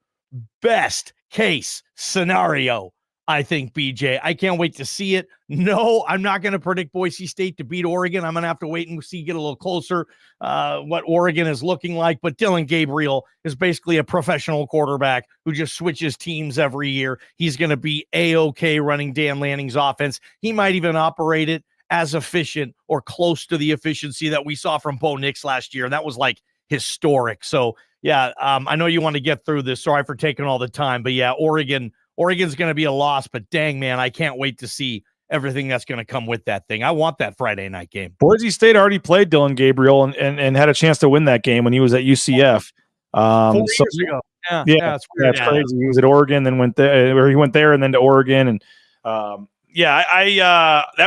best case scenario, I think, BJ. I can't wait to see it. No, I'm not going to predict Boise State to beat Oregon. I'm going to have to wait and see, get a little closer what Oregon is looking like. But Dylan Gabriel is basically a professional quarterback who just switches teams every year. He's going to be A-OK running Dan Lanning's offense. He might even operate it as efficient or close to the efficiency that we saw from Bo Nix last year. And that was historic. So, yeah, I know you want to get through this. Sorry for taking all the time. But, yeah, Oregon's going to be a loss. But, dang, man, I can't wait to see everything that's going to come with that thing. I want that Friday night game. Boise State already played Dylan Gabriel and had a chance to win that game when he was at UCF. 4 years ago. Yeah, that's crazy. He was at Oregon, then went there, or he went there and then to Oregon. And, that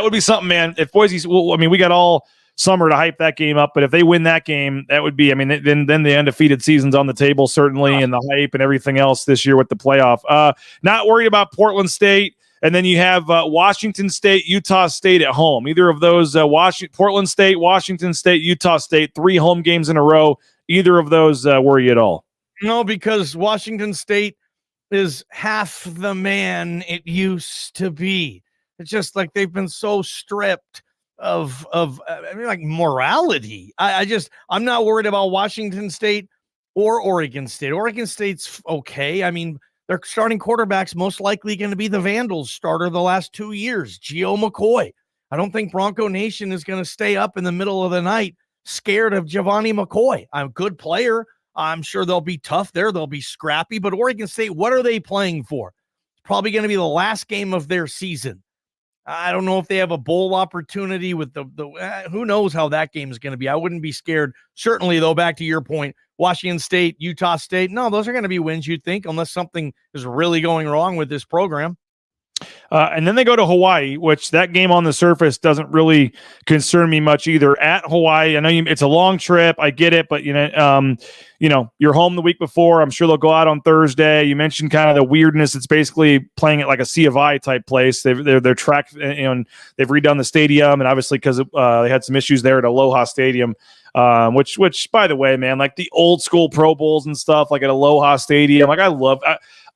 would be something, man. If Boise, we got all summer to hype that game up, but if they win that game, that would be, then the undefeated season's on the table, certainly, and the hype and everything else this year with the playoff. Not worried about Portland State, and then you have Washington State, Utah State at home. Either of those, Portland State, Washington State, Utah State, 3 home games in a row. Either of those worry you at all? No, because Washington State is half the man it used to be. It's just like they've been so stripped of morality. I'm not worried about Washington State or Oregon State. Oregon State's okay. Their starting quarterback's most likely going to be the Vandals starter the last 2 years, Geo McCoy. I don't think Bronco Nation is going to stay up in the middle of the night scared of Giovanni McCoy. I'm a good player. I'm sure they'll be tough there. They'll be scrappy. But Oregon State, what are they playing for? It's probably going to be the last game of their season. I don't know if they have a bowl opportunity with the who knows how that game is going to be. I wouldn't be scared. Certainly, though, back to your point, Washington State, Utah State, no, those are going to be wins, you'd think, unless something is really going wrong with this program. And then they go to Hawaii, which that game on the surface doesn't really concern me much either. At Hawaii, I know it's a long trip. I get it, but you're home the week before. I'm sure they'll go out on Thursday. You mentioned kind of the weirdness. It's basically playing it like a C of I type place. They're tracked, and they've redone the stadium, and obviously because they had some issues there at Aloha Stadium. Which by the way, man, like the old school Pro Bowls and stuff, like at Aloha Stadium, like I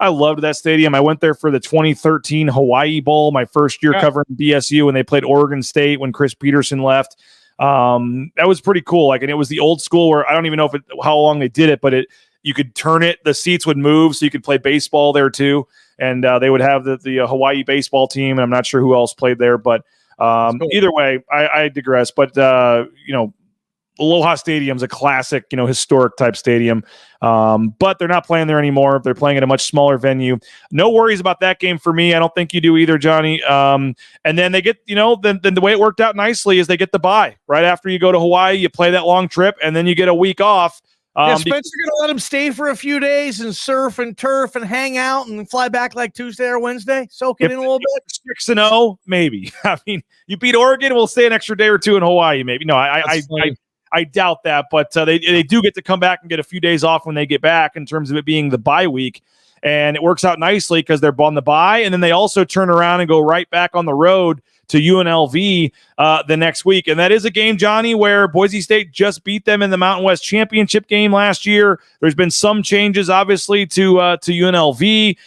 loved that stadium. I went there for the 2013 Hawaii Bowl, my first year covering BSU, when they played Oregon State when Chris Peterson left. That was pretty cool. Like, and it was the old school where I don't even know how long they did it, but you could turn it, the seats would move, so you could play baseball there too. And they would have the Hawaii baseball team, and I'm not sure who else played there, but cool. Either way, I digress. But Aloha Stadium's a classic, historic type stadium. But they're not playing there anymore. They're playing at a much smaller venue. No worries about that game for me. I don't think you do either, Johnny. And then they get, then the way it worked out nicely is they get the bye right after you go to Hawaii. You play that long trip, and then you get a week off. Spencer going to let him stay for a few days and surf and turf and hang out and fly back like Tuesday or Wednesday? Soak it in a little bit? 6-0, maybe. I mean, you beat Oregon, we'll stay an extra day or two in Hawaii, maybe. No, I doubt that, but they do get to come back and get a few days off when they get back in terms of it being the bye week. And it works out nicely because they're on the bye, and then they also turn around and go right back on the road to UNLV the next week. And that is a game, Johnny, where Boise State just beat them in the Mountain West Championship game last year. There's been some changes, obviously, to UNLV.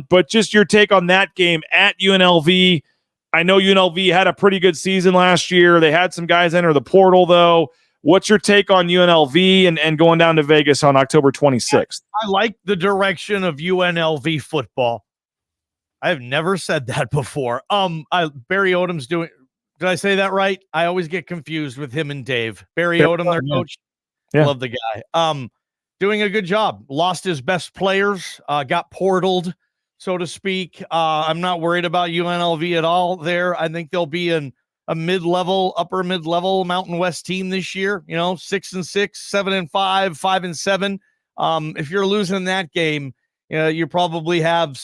But just your take on that game at UNLV. I know UNLV had a pretty good season last year. They had some guys enter the portal, though. What's your take on UNLV and going down to Vegas on October 26th? I like the direction of UNLV football. I've never said that before. Barry Odom's doing. Did I say that right? I always get confused with him and Dave. Barry Odom, their coach. Yeah. Love the guy. Doing a good job. Lost his best players. Got portaled, so to speak. I'm not worried about UNLV at all there. I think they'll be a mid-level, upper mid-level Mountain West team this year. 6-6, 7-5, 5-7. If you're losing that game, you probably have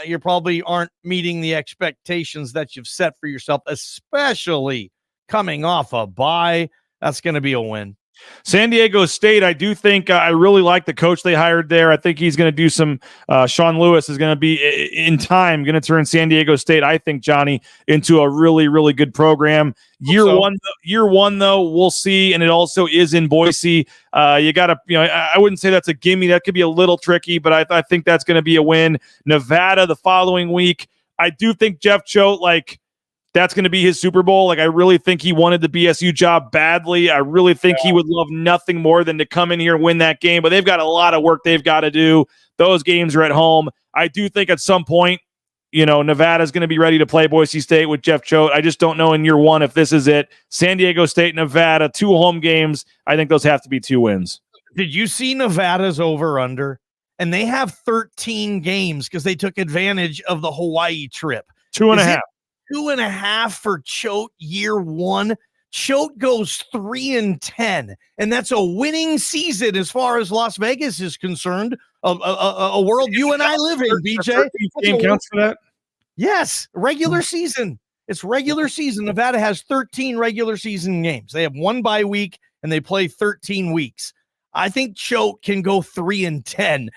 you probably aren't meeting the expectations that you've set for yourself, especially coming off a bye. That's going to be a win. San Diego State, I do think I really like the coach they hired there. I think he's going to do some Sean Lewis is going to be in time going to turn San Diego State, I think, Johnny, into a really, really good program. Year one, though, we'll see. And it also is in Boise. You got to, I wouldn't say that's a gimme. That could be a little tricky, but I think that's going to be a win. Nevada the following week. I do think Jeff Choate, that's going to be his Super Bowl. I really think he wanted the BSU job badly. I really think he would love nothing more than to come in here and win that game, but they've got a lot of work they've got to do. Those games are at home. I do think at some point, Nevada's going to be ready to play Boise State with Jeff Choate. I just don't know in year one if this is it. San Diego State, Nevada, 2 home games. I think those have to be 2 wins. Did you see Nevada's over-under? And they have 13 games because they took advantage of the Hawaii trip. 2.5. 2.5 for Choate year one. Choate goes 3-10, and that's a winning season as far as Las Vegas is concerned. A world you and I live in, BJ. Game counts for that? Yes, regular season. It's regular season. Nevada has 13 regular season games. They have 1 bye week, and they play 13 weeks. I think Choate can go 3-10.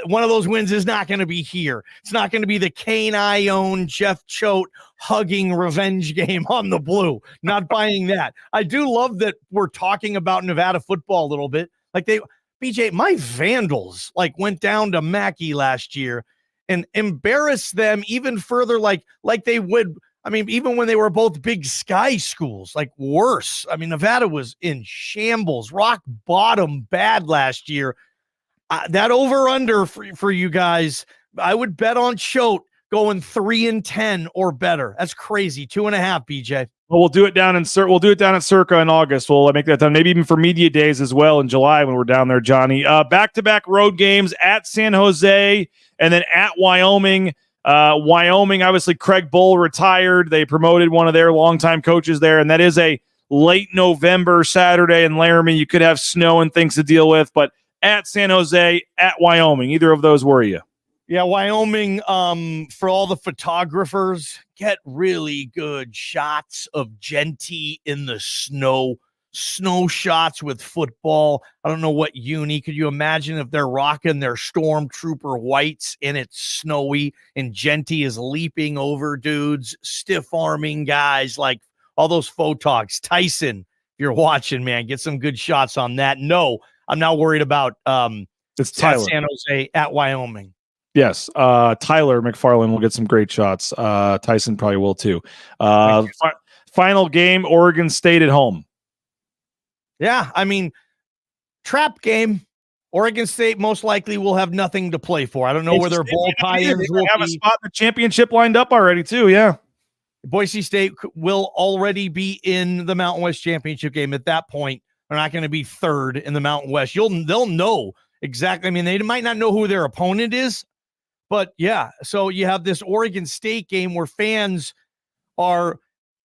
One of those wins is not going to be here. It's not going to be the Kane I own Jeff Choate hugging revenge game on the blue. Not buying that. I do love that we're talking about Nevada football a little bit. BJ, my Vandals went down to Mackey last year and embarrassed them even further, like they would. I mean, even when they were both Big Sky schools, worse. I mean, Nevada was in shambles, rock bottom bad last year. That over-under for you guys, I would bet on Choate going 3-10 or better. That's crazy. 2.5, BJ. Well, we'll do it down at Circa in August. We'll make that time, maybe even for media days as well in July when we're down there, Johnny. Back-to-back road games at San Jose and then at Wyoming. Wyoming, obviously, Craig Bull retired. They promoted one of their longtime coaches there, and that is a late November Saturday in Laramie. You could have snow and things to deal with, but at San Jose, at Wyoming, either of those worry you? Yeah, Wyoming, for all the photographers, get really good shots of Genty in the snow shots with football. I don't know what uni. Could you imagine if they're rocking their Stormtrooper whites and it's snowy and Genty is leaping over dudes, stiff-arming guys, all those photogs. Tyson, if you're watching, man, get some good shots on that. No, I'm not worried about it's Tyler. San Jose at Wyoming. Yes, Tyler McFarland will get some great shots. Tyson probably will too. final game, Oregon State at home. Yeah, I mean, trap game. Oregon State most likely will have nothing to play for. I don't know where their bowl tie-ins will have a spot in the championship lined up already too. Yeah. Boise State will already be in the Mountain West championship game. At that point, they're not going to be third in the Mountain West. They'll know exactly. I mean, they might not know who their opponent is, but yeah. So you have this Oregon State game where fans are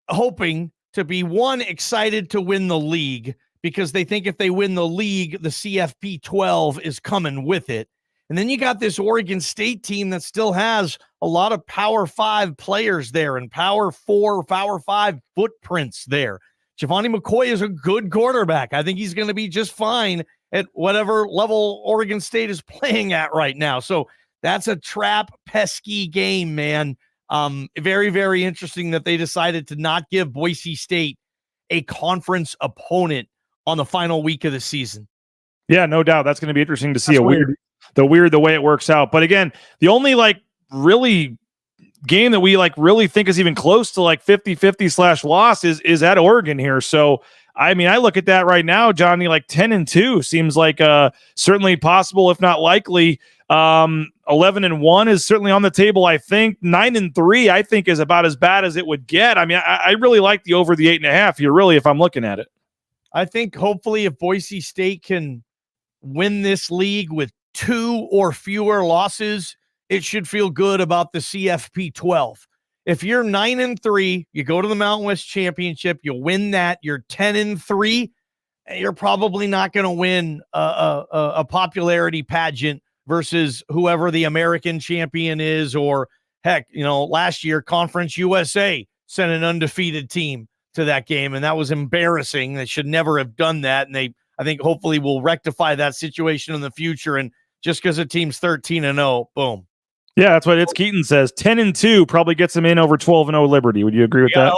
hoping to be excited to win the league, because they think if they win the league, the CFP 12 is coming with it. And then you got this Oregon State team that still has a lot of Power 5 players there and Power 4, Power 5 footprints there. Giovanni McCoy is a good quarterback. I think he's going to be just fine at whatever level Oregon State is playing at right now. So that's a trap, pesky game, man. Very, very interesting that they decided to not give Boise State a conference opponent on the final week of the season. Yeah, no doubt. That's going to be interesting to see the way it works out. But again, the only really game that we really think is even close to 50-50 loss is at Oregon here. So, I mean, I look at that right now, Johnny, 10-2 seems like certainly possible, if not likely. 11-1 is certainly on the table. I think 9-3, I think, is about as bad as it would get. I mean, I really like the over the 8.5 here, really, if I'm looking at it. I think hopefully if Boise State can win this league with 2 or fewer losses, it should feel good about the CFP 12. If you're 9-3, you go to the Mountain West Championship, you win that, you're 10-3, you're probably not going to win a popularity pageant versus whoever the American champion is, or heck, last year Conference USA sent an undefeated team to that game, and that was embarrassing. They should never have done that, and I think hopefully will rectify that situation in the future. And just because a team's 13-0, boom. Yeah, that's what Keaton says. 10-2 probably gets them in over 12-0 Liberty. Would you agree with that?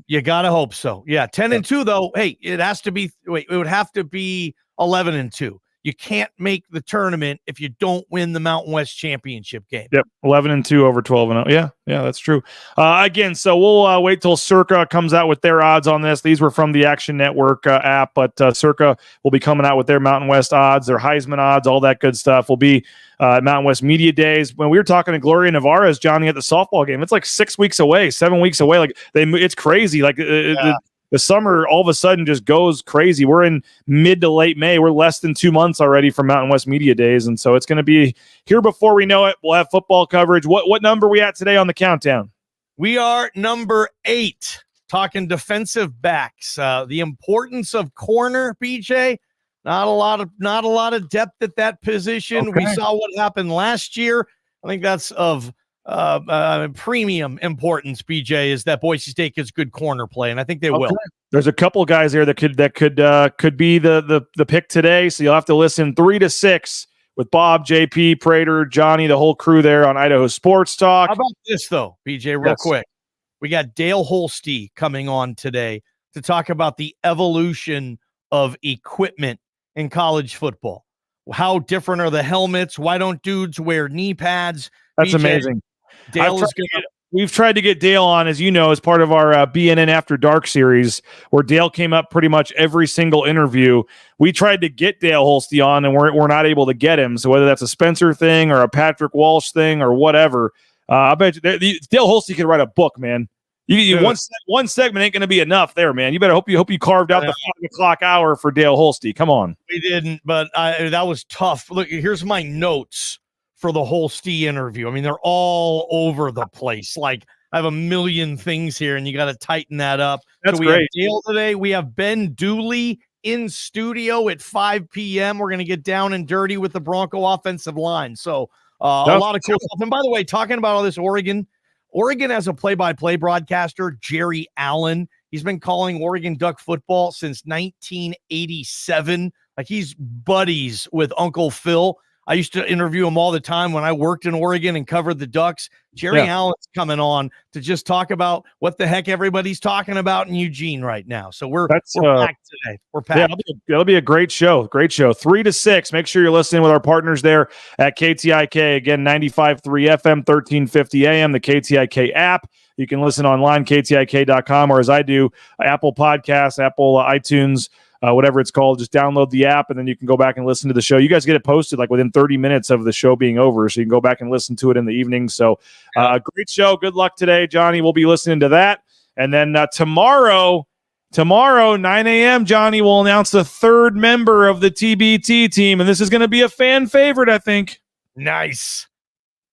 You gotta hope so. Yeah, 10-2 though. Hey, it has to be. Wait, it would have to be 11-2. You can't make the tournament if you don't win the Mountain West Championship game. Yep, 11-2 over 12-0. Yeah, that's true. Again, so we'll wait till Circa comes out with their odds on this. These were from the Action Network app, but Circa will be coming out with their Mountain West odds, their Heisman odds, all that good stuff. Will be Mountain West Media Days. When we were talking to Gloria Navarez, Johnny, at the softball game, it's 6 weeks away, 7 weeks away. It's crazy. The summer all of a sudden just goes crazy. We're in mid to late May. We're less than 2 months already from Mountain West Media Days. And so it's going to be here before we know it. We'll have football coverage. What number are we at today on the countdown? We are number 8, talking defensive backs. The importance of corner, BJ. Not a lot of depth at that position. Okay. We saw what happened last year. I think that's of premium importance, BJ, is that Boise State gets good corner play, and I think they will. There's a couple guys there that could be the pick today, so you'll have to listen 3 to 6 with Bob, JP, Prater, Johnny, the whole crew there on Idaho Sports Talk. How about this though, BJ, real quick? We got Dale Holste coming on today to talk about the evolution of equipment in college football. How different are the helmets? Why don't dudes wear knee pads? That's BJ, amazing. We've tried to get Dale on, as you know, as part of our BNN After Dark series, where Dale came up pretty much every single interview. We tried to get Dale Holste on, and we're not able to get him. So whether that's a Spencer thing or a Patrick Walsh thing or whatever, I bet you Dale Holste could write a book, man. One segment ain't going to be enough there, man. You better hope you carved out the 5 o'clock hour for Dale Holste. Come on. We didn't, but that was tough. Look, here's my notes for the Holste interview. I mean, they're all over the place. I have a million things here, and you got to tighten that up. That's we great. Have Dale today. We have Ben Dooley in studio at 5 p.m. We're going to get down and dirty with the Bronco offensive line. So a lot of cool stuff. And by the way, talking about all this Oregon has a play-by-play broadcaster, Jerry Allen. He's been calling Oregon Duck football since 1987. He's buddies with Uncle Phil. I used to interview him all the time when I worked in Oregon and covered the Ducks. Jerry Allen's coming on to just talk about what the heck everybody's talking about in Eugene right now. So we're packed today. We're packed. Yeah, that'll be a great show. Great show. 3 to 6. Make sure you're listening with our partners there at KTIK. Again, 95.3 FM, 1350 AM, the KTIK app. You can listen online, KTIK.com, or as I do, Apple Podcasts, Apple iTunes, whatever it's called. Just download the app, and then you can go back and listen to the show. You guys get it posted like within 30 minutes of the show being over, so you can go back and listen to it in the evening. So great show. Good luck today, Johnny. We'll be listening to that. And then tomorrow, 9 a.m., Johnny will announce the third member of the TBT team, and this is going to be a fan favorite, I think. Nice.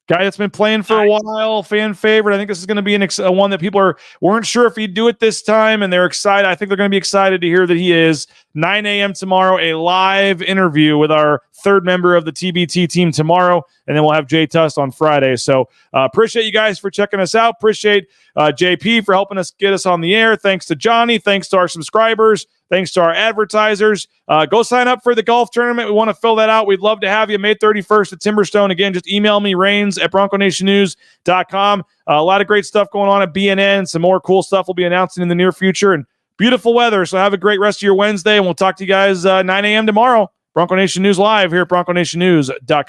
Guy that's been playing for a while, fan favorite. I think this is going to be one that people weren't sure if he'd do it this time, and they're excited. I think they're going to be excited to hear that he is. 9 a.m. tomorrow, a live interview with our third member of the TBT team tomorrow, and then we'll have Jay Tust on Friday. So appreciate you guys for checking us out. Appreciate JP for helping us get us on the air. Thanks to Johnny. Thanks to our subscribers. Thanks to our advertisers. Go sign up for the golf tournament. We want to fill that out. We'd love to have you May 31st at Timberstone. Again, just email me, rains@bronconationnews.com. A lot of great stuff going on at BNN. Some more cool stuff we'll be announcing in the near future. And beautiful weather. So have a great rest of your Wednesday, and we'll talk to you guys 9 a.m. tomorrow. Bronco Nation News Live here at bronconationnews.com.